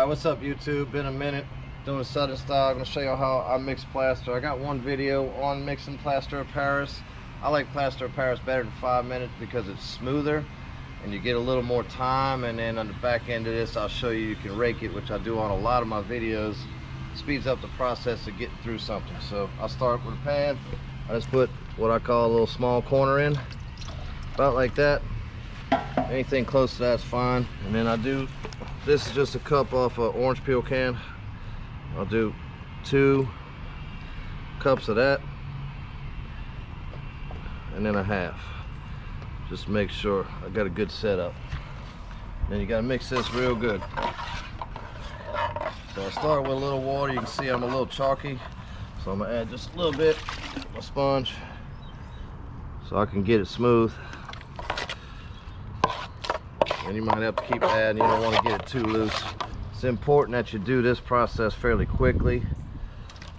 Alright, what's up YouTube? Been a minute doing a Southern style. I'm going to show you how I mix plaster. I got one video on mixing plaster of Paris. I like plaster of Paris better than 5 minutes because it's smoother and you get a little more time, and then on the back end of this I'll show you can rake it, which I do on a lot of my videos. Speeds up the process of getting through something. So I'll start with a pan. I just put what I call a little small corner in, about like that. Anything close to that's fine. And then I do, this is just a cup off an orange peel can. I'll do 2 cups of that, and then a half. Just make sure I got a good setup. Then you got to mix this real good. So I start with a little water. You can see I'm a little chalky, so I'm gonna add just a little bit of a sponge so I can get it smooth. And you might have to keep adding, you don't want to get it too loose. It's important that you do this process fairly quickly,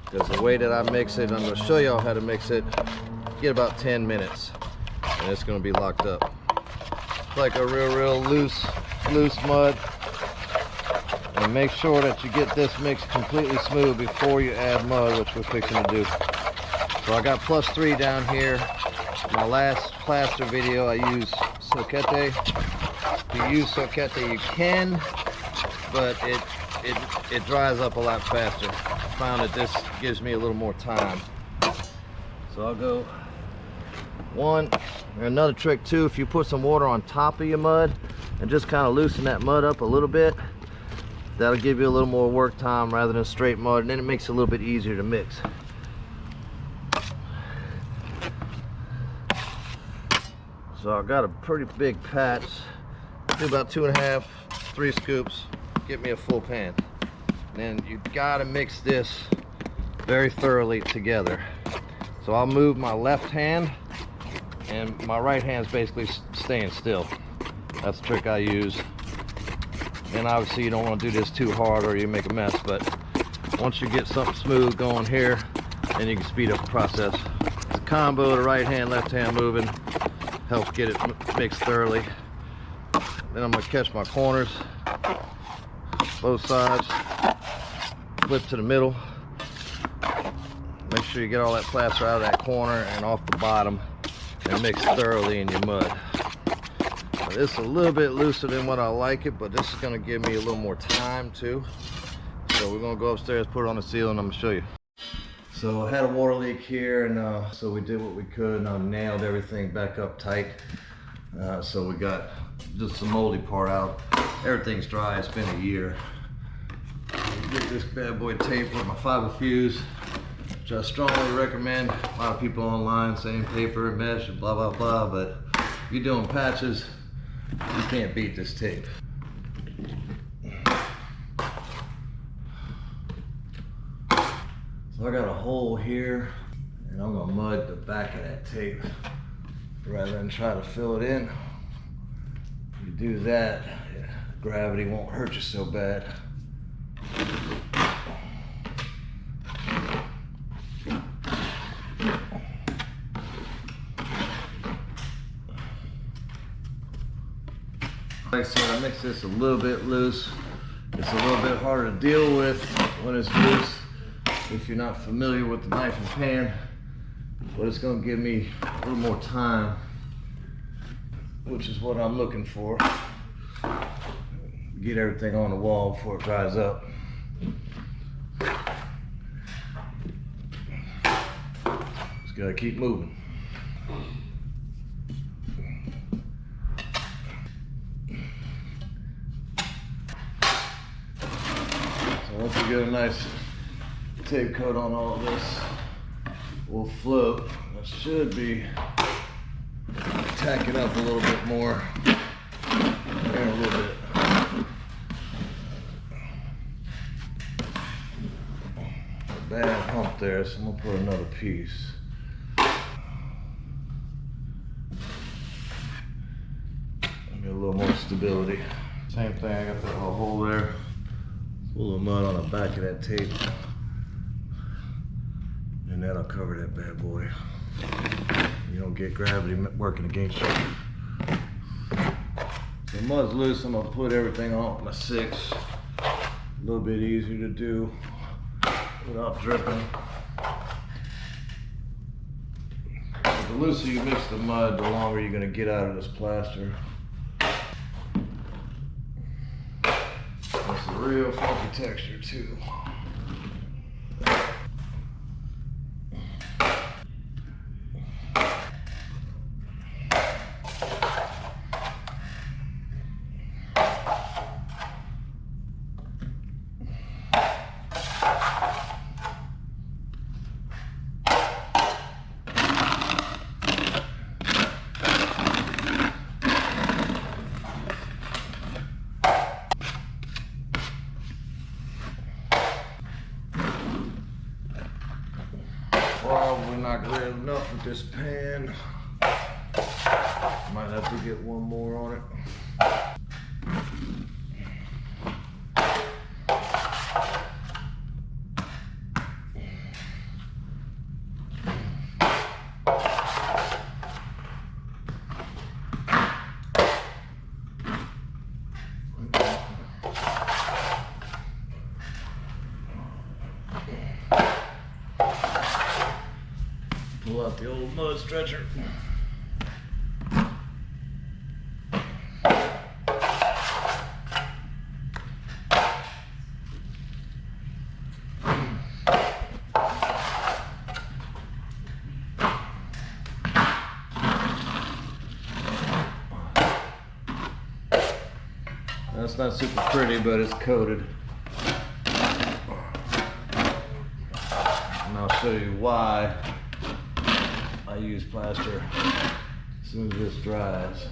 because the way that I mix it, I'm going to show y'all how to mix it, get about 10 minutes and it's going to be locked up. It's like a real loose mud. And make sure that you get this mix completely smooth before you add mud, which we're fixing to do. So I got +3 down here. My last plaster video I used Soquete. If you use Soquete you can, but it dries up a lot faster. I found that this gives me a little more time. So I'll go 1. And another trick too, if you put some water on top of your mud and just kind of loosen that mud up a little bit, that'll give you a little more work time rather than straight mud, and then it makes it a little bit easier to mix. So I got a pretty big patch. Do about 2.5, 3 scoops, get me a full pan. And then you gotta mix this very thoroughly together. So I'll move my left hand, and my right hand's basically staying still. That's the trick I use. And obviously you don't want to do this too hard or you make a mess, but once you get something smooth going here, then you can speed up the process. It's a combo of the right hand, left hand moving, helps get it mixed thoroughly. Then I'm going to catch my corners, both sides, flip to the middle. Make sure you get all that plaster out of that corner and off the bottom and mix thoroughly in your mud. This is a little bit looser than what I like it, but this is going to give me a little more time too. So we're going to go upstairs, put it on the ceiling, and I'm going to show you. So I had a water leak here, and so we did what we could, and I nailed everything back up tight. So we got just the moldy part out. Everything's dry. It's been a year. Get this bad boy taped with my fiber fuse, which I strongly recommend. A lot of people online saying paper and mesh and blah blah blah, but if you're doing patches, you can't beat this tape. So I got a hole here, and I'm gonna mud the back of that tape rather than try to fill it in. If you do that, gravity won't hurt you so bad. Like I said, I mix this a little bit loose. It's a little bit harder to deal with when it's loose if you're not familiar with the knife and pan, but it's going to give me a little more time, which is what I'm looking for. Get everything on the wall before it dries up. Just got to keep moving. Once we get a nice tape coat on all of this, we'll float. That should be tack it up a little bit more. There, a little bit. A bad hump there, so I'm gonna put another piece. Get a little more stability. Same thing, I got that little hole there. A little mud on the back of that tape, and that'll cover that bad boy. You don't get gravity working against you. The mud's loose. I'm gonna put everything on my 6. little bit easier to do without dripping. The looser you mix the mud, the longer you're gonna get out of this plaster. It's a real funky texture too. Probably not good enough with this pan. Might have to get one more on it. Pull out the old mud stretcher. That's not super pretty, but it's coated. And I'll show you why I use plaster as soon as this dries.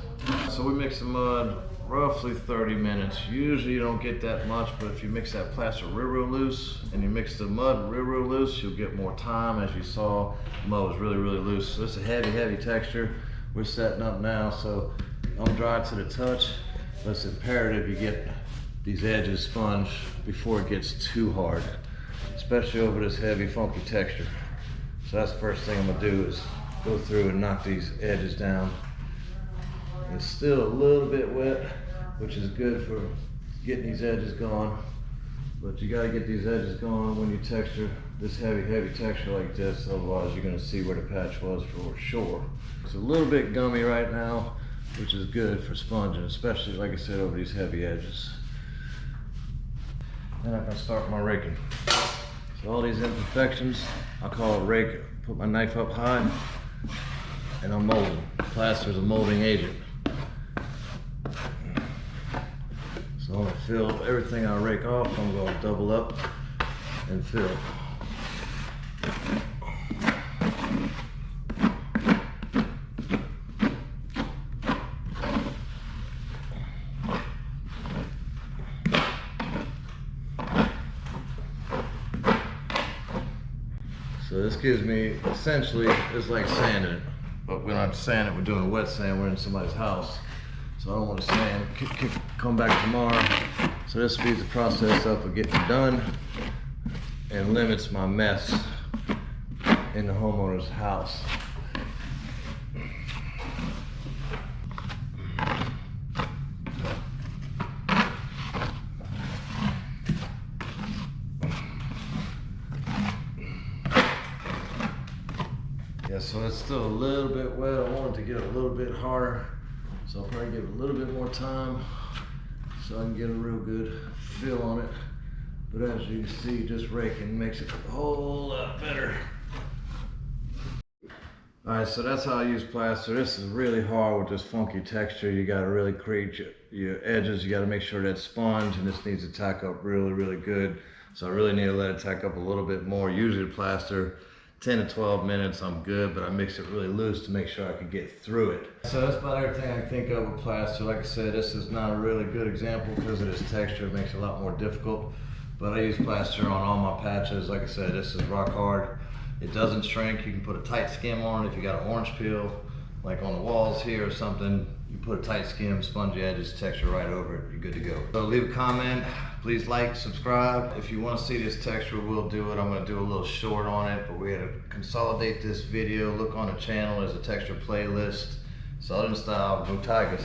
So we mix the mud roughly 30 minutes. Usually you don't get that much, but if you mix that plaster real loose and you mix the mud real loose, you'll get more time. As you saw, the mud was really loose. So it's a heavy texture. We're setting up now, so I'm dry to the touch. But it's imperative you get these edges sponged before it gets too hard, especially over this heavy funky texture. So that's the first thing I'm gonna do is go through and knock these edges down. It's still a little bit wet, which is good for getting these edges gone. But you gotta get these edges gone when you texture this heavy texture like this, otherwise you're gonna see where the patch was for sure. It's a little bit gummy right now, which is good for sponging, especially like I said, over these heavy edges. Then I can start my raking. So all these imperfections, I call it rake. Put my knife up high, and I'm molding. Plaster is a molding agent. So I'm gonna fill everything I rake off. I'm gonna double up and fill. So this gives me, essentially, it's like sanding it, but we're not sanding it, we're doing a wet sand, we're in somebody's house. So I don't want to sand, come back tomorrow. So this speeds the process up of getting done and limits my mess in the homeowner's house. Yeah, so it's still a little bit wet. I want it to get a little bit harder. So I'll probably give it a little bit more time so I can get a real good feel on it. But as you can see, just raking makes it a whole lot better. All right, so that's how I use plaster. This is really hard with this funky texture. You gotta really create your edges. You gotta make sure that sponge, and this needs to tack up really good. So I really need to let it tack up a little bit more. Usually the plaster, 10 to 12 minutes, I'm good, but I mix it really loose to make sure I can get through it. So that's about everything I can think of with plaster. Like I said, this is not a really good example because of this texture. It makes it a lot more difficult, but I use plaster on all my patches. Like I said, this is rock hard. It doesn't shrink. You can put a tight skim on it if you got an orange peel, like on the walls here or something. You put a tight skim, spongy edges, texture right over it, you're good to go. So leave a comment, please like, subscribe. If you want to see this texture, we'll do it. I'm going to do a little short on it, but we had to consolidate this video. Look on the channel, there's a texture playlist. Southern style, blue tigers.